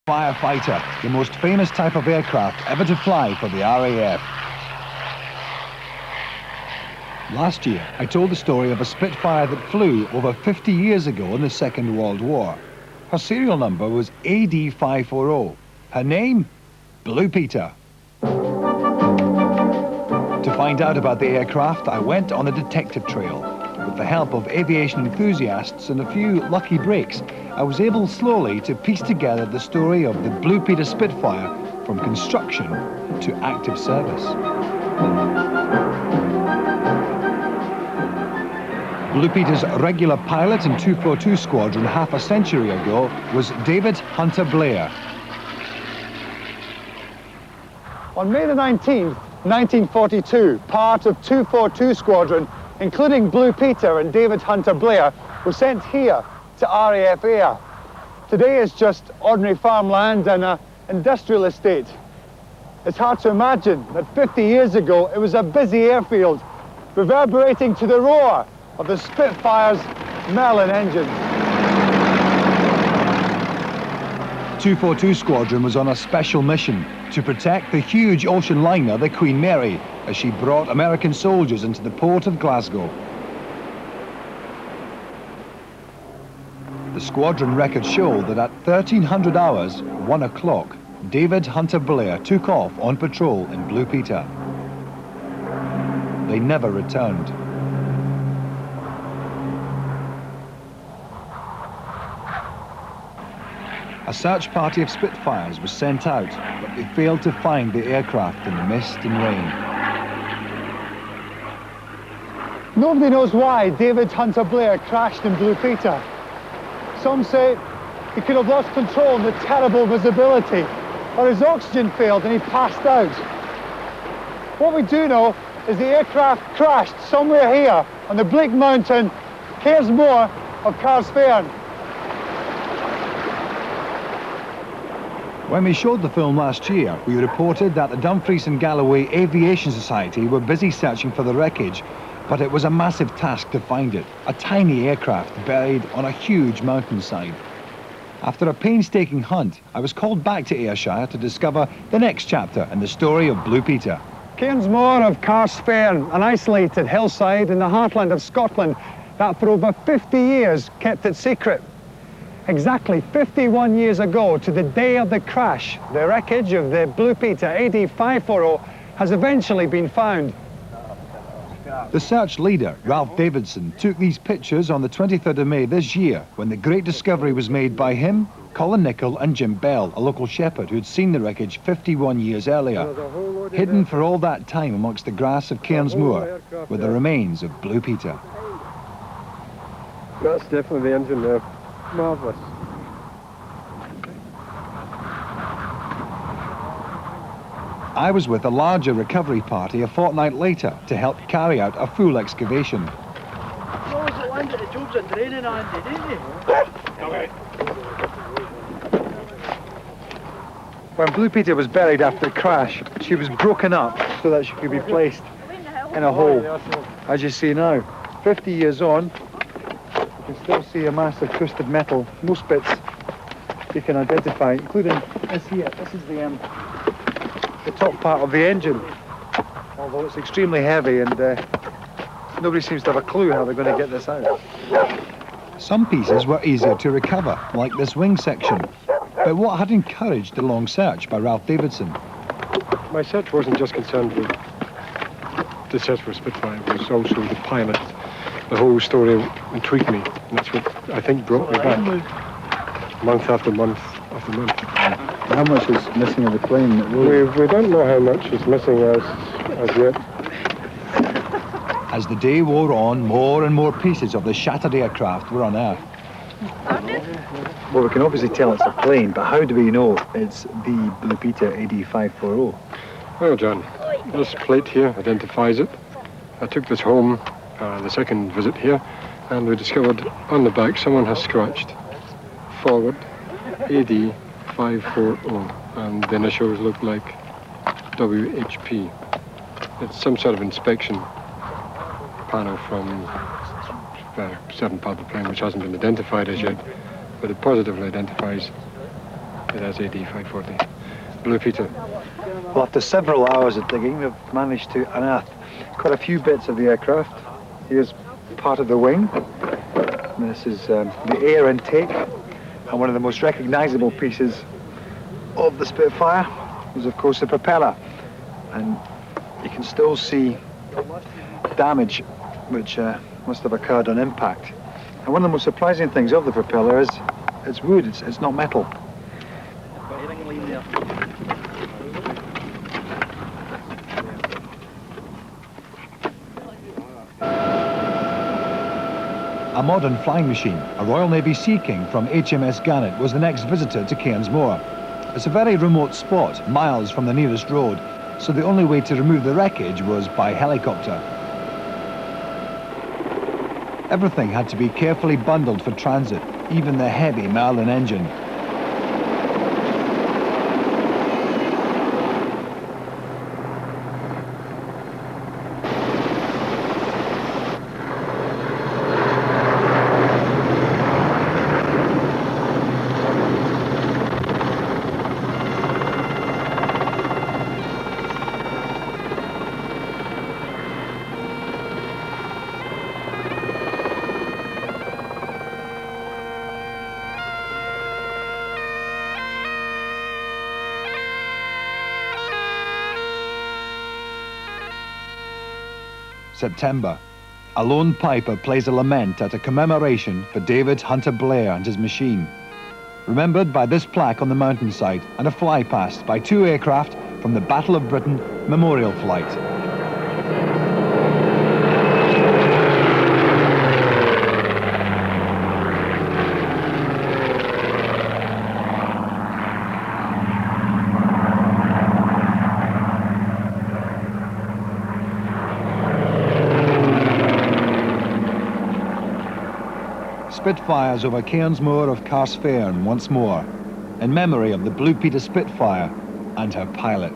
Firefighter, the most famous type of aircraft ever to fly for the RAF. Last year, I told the story of a Spitfire that flew over 50 years ago in the Second World War. Her serial number was AD540. Her name? Blue Peter. To find out about the aircraft, I went on a detective trail. With the help of aviation enthusiasts and a few lucky breaks, I was able slowly to piece together the story of the Blue Peter Spitfire from construction to active service. Blue Peter's regular pilot in 242 Squadron half a century ago was David Hunter-Blair. On May the 19th, 1942, part of 242 Squadron, including Blue Peter and David Hunter-Blair, were sent here to RAF Air. Today is just ordinary farmland and an industrial estate. It's hard to imagine that 50 years ago it was a busy airfield, reverberating to the roar of the Spitfire's Merlin engine. 242 Squadron was on a special mission to protect the huge ocean liner, the Queen Mary, as she brought American soldiers into the port of Glasgow. The squadron records show that at 1300 hours, 1 o'clock, David Hunter-Blair took off on patrol in Blue Peter. They never returned. A search party of Spitfires was sent out, but they failed to find the aircraft in the mist and rain. Nobody knows why David Hunter-Blair crashed in Blue Peter. Some say he could have lost control in the terrible visibility, or his oxygen failed and he passed out. What we do know is the aircraft crashed somewhere here on the bleak mountain, Cairnsmore of Carsphairn. When we showed the film last year, we reported that the Dumfries and Galloway Aviation Society were busy searching for the wreckage, but it was a massive task to find it, a tiny aircraft buried on a huge mountainside. After a painstaking hunt, I was called back to Ayrshire to discover the next chapter in the story of Blue Peter. Cairnsmore of Carsphairn, an isolated hillside in the heartland of Scotland that for over 50 years kept it secret. Exactly 51 years ago, to the day of the crash, the wreckage of the Blue Peter AD540 has eventually been found. The search leader, Ralph Davidson, took these pictures on the 23rd of May this year, when the great discovery was made by him, Colin Nicholl and Jim Bell, a local shepherd who had seen the wreckage 51 years earlier. Hidden for all that time amongst the grass of Cairnsmore were the remains of Blue Peter. That's definitely the engine there. Marvellous. I was with a larger recovery party a fortnight later to help carry out a full excavation. When Blue Peter was buried after the crash, she was broken up so that she could be placed in a hole. As you see now, 50 years on, you can still see a mass of twisted metal. Most bits you can identify, including this here. This is the top part of the engine, although it's extremely heavy and nobody seems to have a clue how they're going to get this out. Some pieces were easier to recover, like this wing section. But what had encouraged the long search by Ralph Davidson? My search wasn't just concerned with the search for Spitfire, it was also the pilot. The whole story intrigued me, and that's what I think brought me back, month after month after month. How much is missing of the plane? We don't know how much is missing as yet. As the day wore on, more and more pieces of the shattered aircraft were unearthed. Well, we can obviously tell it's a plane, but how do we know it's the Blue Peter AD540? Well, John, this plate here identifies it. I took this home the second visit here, and we discovered on the back someone has scratched forward AD540, and the initials look like WHP. It's some sort of inspection panel from 7 part of the plane, which hasn't been identified as yet, but it positively identifies It has AD540. Blue Peter. Well, after several hours of digging, we've managed to unearth quite a few bits of the aircraft. Here's part of the wing. This is the air intake. And one of the most recognizable pieces of the Spitfire is, of course, the propeller. And you can still see damage which must have occurred on impact. And one of the most surprising things of the propeller is it's wood, it's not metal. A modern flying machine, a Royal Navy Sea King from HMS Garnet, was the next visitor to Cairnsmore. It's a very remote spot, miles from the nearest road, so the only way to remove the wreckage was by helicopter. Everything had to be carefully bundled for transit, even the heavy Merlin engine. September. A lone piper plays a lament at a commemoration for David Hunter-Blair and his machine. Remembered by this plaque on the mountainside and a flypast by 2 aircraft from the Battle of Britain memorial flight. Spitfires over Cairnsmore of Carsphairn once more, in memory of the Blue Peter Spitfire and her pilot.